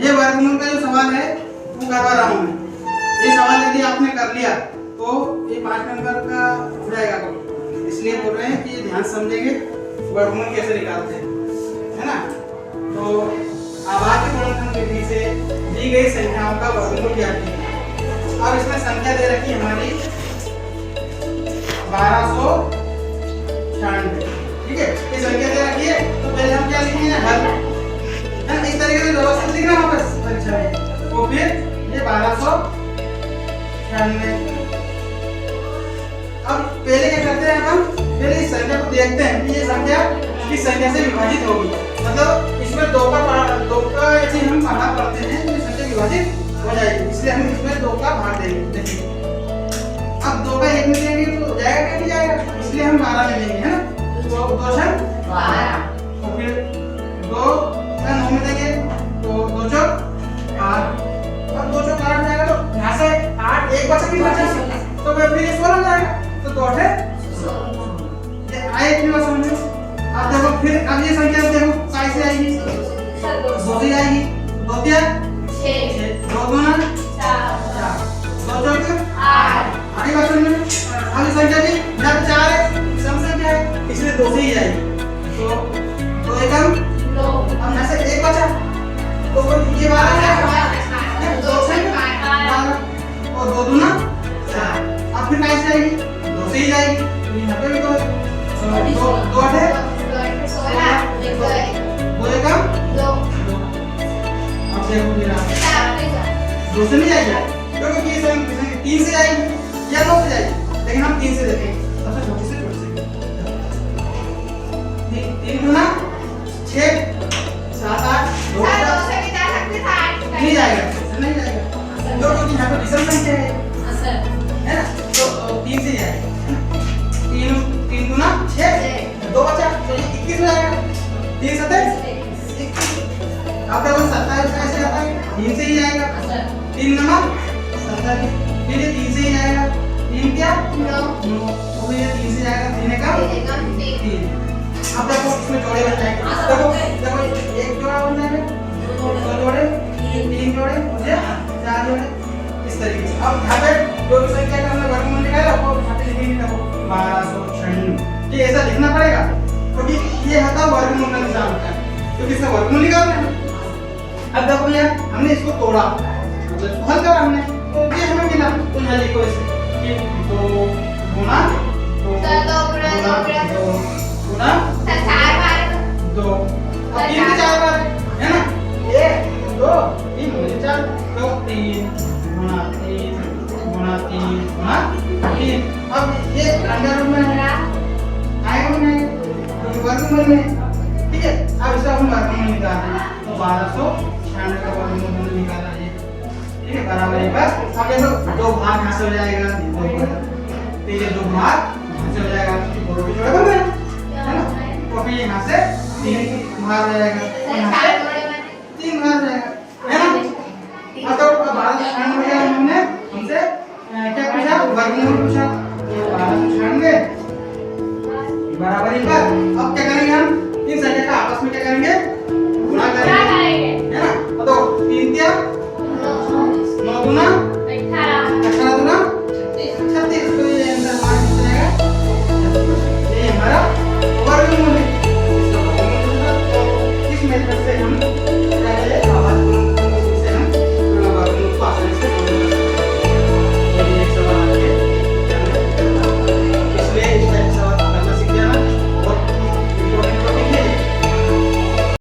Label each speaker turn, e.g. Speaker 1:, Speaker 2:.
Speaker 1: ये वर्गमूल का जो सवाल है वो करवा रहा हूँ मैं। ये सवाल यदि आपने कर लिया तो ये 5 नंबर का हो जाएगा, इसलिए बोल रहे हैं कि ये ध्यान समझेंगे वर्गमूल कैसे निकालते हैं, है ना। तो अभाज्य गुणनखंड विधि से दी गई संख्याओं का वर्गमूल ज्ञात कीजिए। अब इसमें संख्या दे रखी है हमारी 1296, ठीक है। ये संख्या दे रखी है तो पहले हम क्या लिखेंगे, हल, है ना। इस तरीके से व्यवस्थित लिखना वापस परीक्षा में। तो फिर ये 1296। अब पहले क्या करते हैं, हम पहले इस संख्या को देखते हैं कि ये संख्या किस संख्या से विभाजित होगी। मतलब इसमें 2 का यदि हम भाग करते हैं तो संख्या विभाजित हो जाएगी, इसलिए हम इसमें 2 का भाग देंगे। देखिए अब 2 का 1 में देंगे तो जाएगा क्या, नहीं जाएगा, इसलिए हम 12 में देंगे, है ना। तो 2 से 12, तो फिर 2 का 9 में देंगे तो 2 चौक 8। अब 2 चौक 8 जाएगा तो यहाँ से 8 एक बचा भी बचा तो फिर ये 16 जाएगा, तो 2 है ये आए इतनी बात समझ लो। अब देखो फिर अब ये संख्या देखो काय से आएगी, 2 से आएगी, 2 क्या 6, 2 गुना 4, 2 चौक 8, आगे बात समझ लो। अब ये संख्या भी यहाँ पे 4 है, सम संख्या है, इसलिए 2 से ही आएगी, तो 2 एकम 2। अब यहाँ से 1 बचा तो ये 12 जाएगा, 2 से 12 और 2 दूना 4। अब फिर काय से आएगी, 2 से ही जाएगी, यहाँ पे भी 2 है, 2 है 2 एकम 2। अब देखो मेरा 2 से नहीं जाएगा क्योंकि ये 3 से जाएगी या 2 से जाएगी, लेकिन हम 3 से देखेंगे सबसे छोटी से छोटी से। 3 गुना 6 7 8 2 से भी जा सकते हैं, नहीं जाएगा, नहीं जाएगा क्योंकि यहाँ पे विषम संख्या है ना, तो 3 से जाएगा। 3 गुना 6 2 बचा तो ये 21 हो जाएगा, 3 7 21। अब देखो 27 कैसे आता है, 3 से ही जाएगा, 3 नंबर 27, फिर ये 3 से ही जाएगा, 3 क्या 9, तो ये 3 से जाएगा, 3 का 3। अब देखो इसमें जोड़े बन जाएंगे, देखो देखो 1 जोड़ा बन जाएगा, 2 जोड़े 3 जोड़े मुझे 4 जोड़े, इस तरीके से। अब यहाँ पे जो संख्या का हमने वर्गमूल निकाला वो यहाँ पे लिखेंगे, देखो 1296, ये ऐसा लिखना पड़ेगा क्योंकि ये होता है वर्गमूल का निशान होता है, क्योंकि इसका वर्गमूल निकालना है। अब देखो भैया हमने इसको तोड़ा, मतलब इसको हल करा हमने, तो ये हमें मिला, तो यहाँ लिखो इसे कि 2 गुना 2 गुना 2। अब 3 के 4 बार है ना, 1 2 3 4, तो 3 गुना 3 गुना 3 गुना 3। अब ये अंडर रूट में आएगा नहीं, तो वर्गमूल में, ठीक है। अब इसका हम वर्गमूल निकाल रहे हैं, तो 1296 का वर्गमूल निकाला है, ठीक है, बराबर है। बस अब देखो 2 भाग यहाँ से हो जाएगा, तो ये 2 भाग यहाँ से हो जाएगा, 2 जोड़े बन गए, है ना। तो फिर यहाँ से 3 भाग हो जाएगा, यहाँ से